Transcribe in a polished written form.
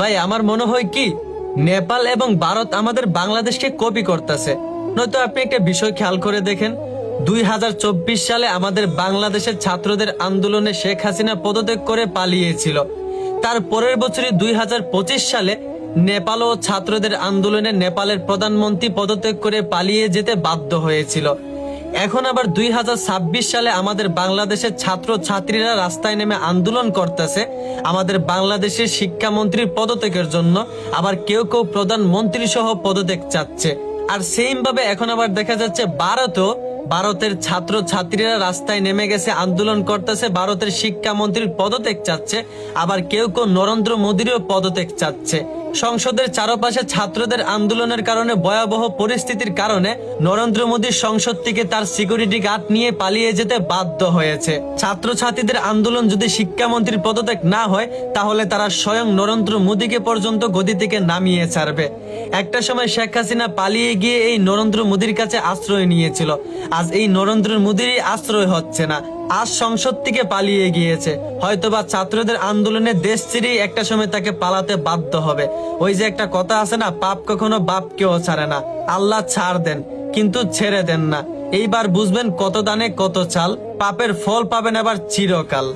ভাই আমার মনে হয় কি নেপাল এবং ভারত আমাদের বাংলাদেশকে কপি করতেছে। নয়তো আপনি একটা বিষয় খেয়াল করে দেখেন, 2024 সালে আমাদের বাংলাদেশের ছাত্রদের আন্দোলনে শেখ হাসিনা পদত্যাগ করে পালিয়েছিল। তার পরের বছরই 2025 সালে নেপাল ও ছাত্রদের আন্দোলনে নেপালের প্রধানমন্ত্রী পদত্যাগ করে পালিয়ে যেতে বাধ্য হয়েছিল। এখন আবার 2026 সালে আমাদের বাংলাদেশের ছাত্র ছাত্রীরা রাস্তায় নেমে আন্দোলন করতেছে আমাদের বাংলাদেশের শিক্ষামন্ত্রীর পদত্যাগের জন্য। আবার কেউ কেউ প্রধানমন্ত্রী সহ পদত্যাগ চাচ্ছে। আর সেম ভাবে এখন আবার দেখা যাচ্ছে ভারতের ছাত্র ছাত্রীরা রাস্তায় নেমে গেছে, আন্দোলন করতেছে, ভারতের শিক্ষামন্ত্রীর পদত্যাগ চাচ্ছে। আবার কেউ কেউ নরেন্দ্র মোদীরও পদত্যাগ চাচ্ছে। সংসদের চারপাশে ছাত্রদের আন্দোলনের কারণে ভয়াবহ পরিস্থিতির কারণে নরেন্দ্র মোদী সংসদ থেকে তার সিকিউরিটি গার্ড নিয়ে পালিয়ে যেতে বাধ্য হয়েছে। ছাত্রছাত্রীদের আন্দোলন যদি শিক্ষামন্ত্রীর পদত্যাগ না হয় তাহলে তারা স্বয়ং নরেন্দ্র মোদীকে পর্যন্ত গদি থেকে নামিয়ে ছাড়বে। একটা সময় শেখ হাসিনা পালিয়ে গিয়ে এই নরেন্দ্র মোদীর কাছে আশ্রয় নিয়েছিল। আজ এই নরেন্দ্র মোদীরই আশ্রয় হচ্ছে না, আজ সংসদ থেকে পালিয়ে গিয়েছে। হয়তোবা ছাত্রদের আন্দোলনে দেশ ছেড়েই একটা সময় তাকে পালাতে বাধ্য হবে। ওই যে একটা কথা আছে না, পাপ কখনো বাপকেও ছাড়ে না। আল্লাহ ছাড় দেন কিন্তু ছেড়ে দেন না। এইবার বুঝবেন কত দানে কত চাল, পাপের ফল পাবেন আবার চিরকাল।